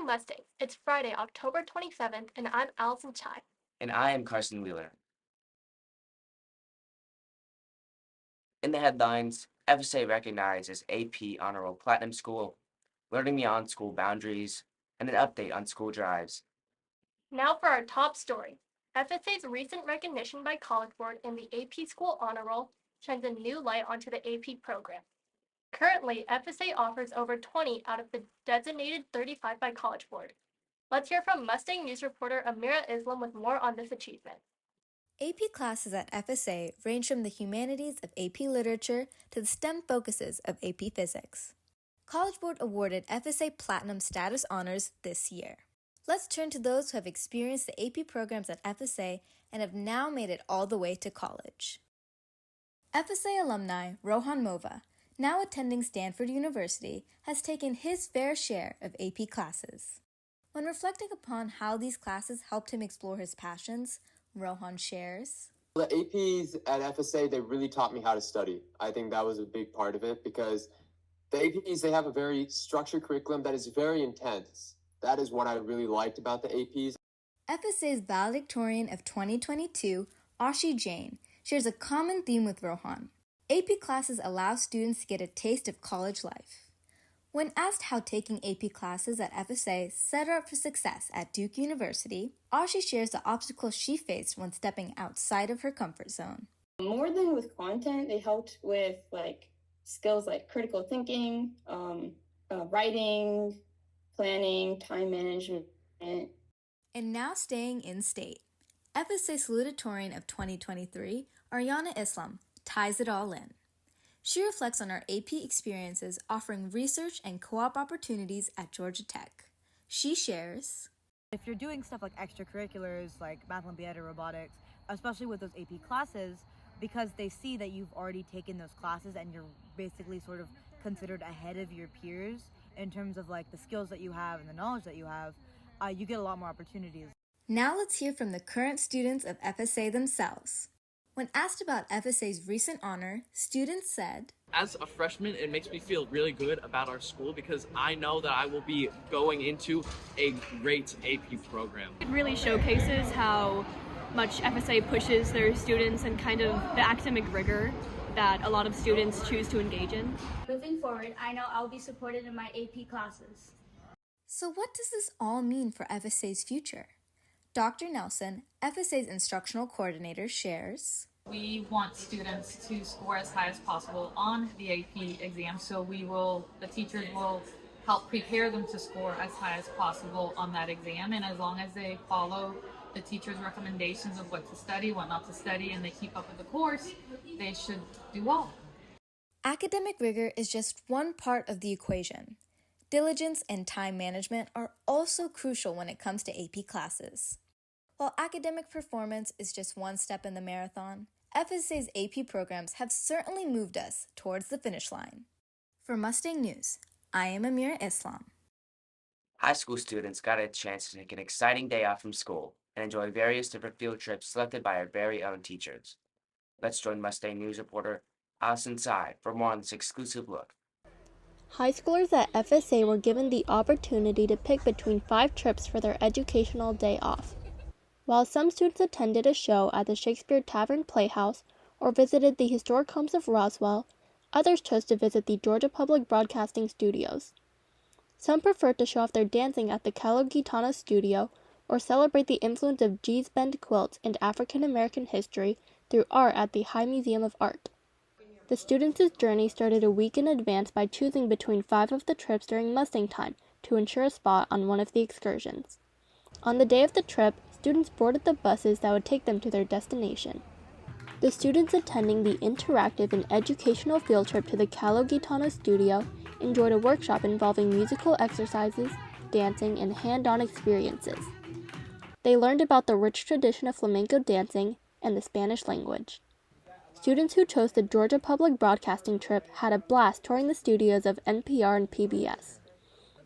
Morning Mustang. It's Friday, October 27th, and I'm Allison Chai. And I am Carson Wheeler. In the headlines, FSA recognizes AP Honor Roll Platinum School, learning beyond school boundaries, and an update on school drives. Now for our top story. FSA's recent recognition by College Board in the AP School Honor Roll shines a new light onto the AP program. Currently, FSA offers over 20 out of the designated 35 by College Board. Let's hear from Mustang News reporter Amira Islam with more on this achievement. AP classes at FSA range from the humanities of AP Literature to the STEM focuses of AP Physics. College Board awarded FSA Platinum Status Honors this year. Let's turn to those who have experienced the AP programs at FSA and have now made it all the way to college. FSA alumni Rohan Mova, now attending Stanford University, has taken his fair share of AP classes. When reflecting upon how these classes helped him explore his passions, Rohan shares. The APs at FSA, they really taught me how to study. I think that was a big part of it because the APs, they have a very structured curriculum that is very intense. That is what I really liked about the APs. FSA's valedictorian of 2022, Ashi Jain, shares a common theme with Rohan. AP classes allow students to get a taste of college life. When asked how taking AP classes at FSA set her up for success at Duke University, Ashi shares the obstacles she faced when stepping outside of her comfort zone. More than with content, they helped with skills like critical thinking, writing, planning, time management. And now staying in state, FSA salutatorian of 2023, Ariana Islam, ties it all in. She reflects on her AP experiences offering research and co-op opportunities at Georgia Tech. She shares, if you're doing stuff like extracurriculars like Math Olympiad or robotics, especially with those AP classes, because they see that you've already taken those classes and you're basically sort of considered ahead of your peers in terms of the skills that you have and the knowledge that you have, you get a lot more opportunities. Now let's hear from the current students of FSA themselves. When asked about FSA's recent honor, students said, as a freshman, it makes me feel really good about our school because I know that I will be going into a great AP program. It really showcases how much FSA pushes their students and kind of the academic rigor that a lot of students choose to engage in. Moving forward, I know I'll be supported in my AP classes. So what does this all mean for FSA's future? Dr. Nelson, FSA's instructional coordinator, shares, we want students to score as high as possible on the AP exam, so the teachers will help prepare them to score as high as possible on that exam, and as long as they follow the teacher's recommendations of what to study, what not to study, and they keep up with the course, they should do well. Academic rigor is just one part of the equation. Diligence and time management are also crucial when it comes to AP classes. While academic performance is just one step in the marathon, FSA's AP programs have certainly moved us towards the finish line. For Mustang News, I am Amira Islam. High school students got a chance to take an exciting day off from school and enjoy various different field trips selected by our very own teachers. Let's join Mustang News reporter Allison Tsai for more on this exclusive look. High schoolers at FSA were given the opportunity to pick between 5 trips for their educational day off. While some students attended a show at the Shakespeare Tavern Playhouse or visited the historic homes of Roswell, others chose to visit the Georgia Public Broadcasting Studios. Some preferred to show off their dancing at the Calogitana Studio or celebrate the influence of Gee's Bend quilts and African American history through art at the High Museum of Art. The students' journey started a week in advance by choosing between 5 of the trips during Mustang time to ensure a spot on one of the excursions. On the day of the trip, students boarded the buses that would take them to their destination. The students attending the interactive and educational field trip to the Calogitana Studio enjoyed a workshop involving musical exercises, dancing, and hand-on experiences. They learned about the rich tradition of flamenco dancing and the Spanish language. Students who chose the Georgia Public Broadcasting trip had a blast touring the studios of NPR and PBS.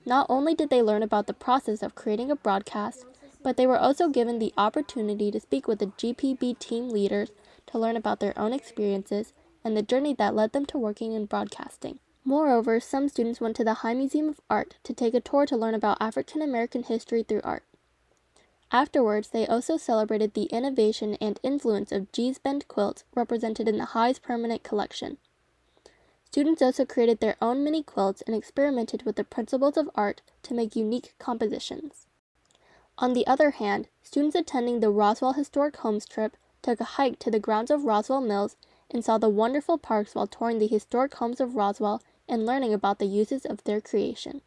Not only did they learn about the process of creating a broadcast, but they were also given the opportunity to speak with the GPB team leaders to learn about their own experiences and the journey that led them to working in broadcasting. Moreover, some students went to the High Museum of Art to take a tour to learn about African American history through art. Afterwards, they also celebrated the innovation and influence of Gee's Bend quilts represented in the High's permanent collection. Students also created their own mini quilts and experimented with the principles of art to make unique compositions. On the other hand, students attending the Roswell Historic Homes trip took a hike to the grounds of Roswell Mills and saw the wonderful parks while touring the historic homes of Roswell and learning about the uses of their creation.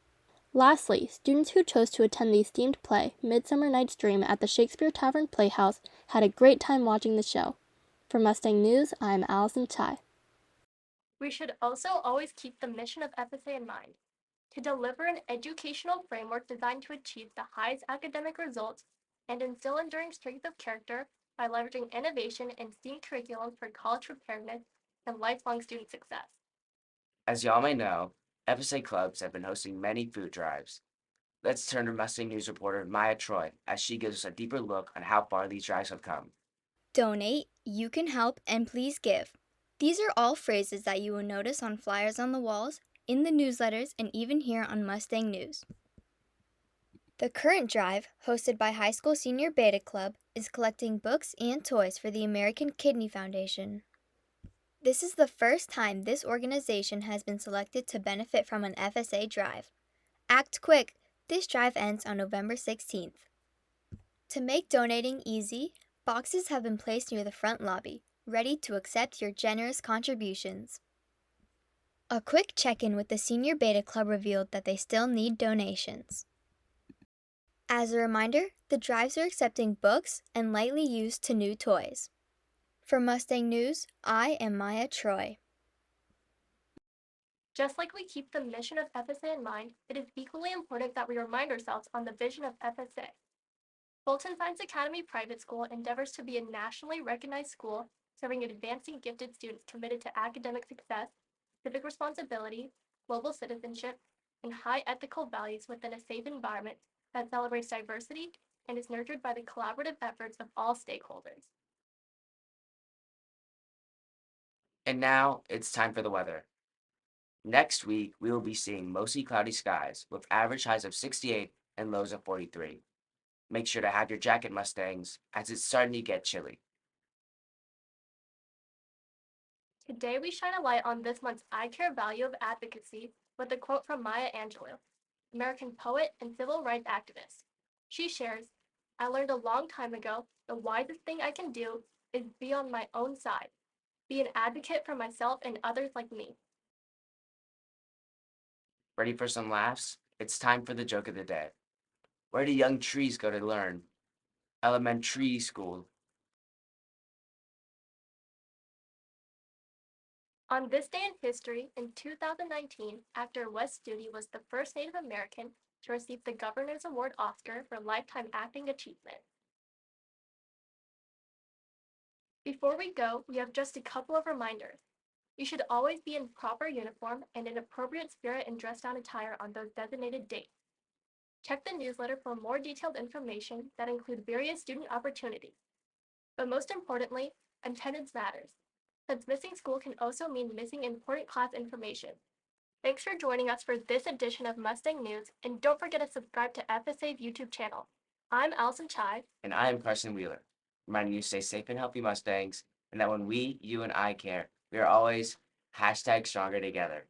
Lastly, students who chose to attend the themed play, Midsummer Night's Dream, at the Shakespeare Tavern Playhouse had a great time watching the show. For Mustang News, I'm Allison Chai. We should also always keep the mission of FSA in mind: to deliver an educational framework designed to achieve the highest academic results and instill enduring strength of character by leveraging innovation and STEAM curriculum for college preparedness and lifelong student success. As y'all may know, FSA clubs have been hosting many food drives. Let's turn to Mustang News reporter Maya Troy as she gives us a deeper look on how far these drives have come. Donate, you can help, and please give. These are all phrases that you will notice on flyers on the walls, in the newsletters, and even here on Mustang News. The current drive, hosted by High School Senior Beta Club, is collecting books and toys for the American Kidney Foundation. This is the first time this organization has been selected to benefit from an FSA drive. Act quick! This drive ends on November 16th. To make donating easy, boxes have been placed near the front lobby, ready to accept your generous contributions. A quick check-in with the Senior Beta Club revealed that they still need donations. As a reminder, the drives are accepting books and lightly used to new toys. For Mustang News, I am Maya Troy. Just like we keep the mission of FSA in mind, it is equally important that we remind ourselves on the vision of FSA. Fulton Science Academy Private School endeavors to be a nationally recognized school serving advancing gifted students committed to academic success, civic responsibility, global citizenship, and high ethical values within a safe environment that celebrates diversity and is nurtured by the collaborative efforts of all stakeholders. And now it's time for the weather. Next week, we will be seeing mostly cloudy skies with average highs of 68 and lows of 43. Make sure to have your jacket, Mustangs, as it's starting to get chilly. Today we shine a light on this month's I Care value of advocacy with a quote from Maya Angelou, American poet and civil rights activist. She shares, "I learned a long time ago the wisest thing I can do is be on my own side, be an advocate for myself and others like me." Ready for some laughs? It's time for the joke of the day. Where do young trees go to learn? Elementary school. On this day in history, in 2019, actor Wes Studi was the first Native American to receive the Governor's Award Oscar for Lifetime Acting Achievement. Before we go, we have just a couple of reminders. You should always be in proper uniform and in appropriate spirit and dress-down attire on those designated dates. Check the newsletter for more detailed information that include various student opportunities. But most importantly, attendance matters, since missing school can also mean missing important class information. Thanks for joining us for this edition of Mustang News, and don't forget to subscribe to FSA's YouTube channel. I'm Allison Chai. And I am Carson Wheeler, reminding you to stay safe and healthy, Mustangs, and that when we, you, and I care, we are always #stronger together.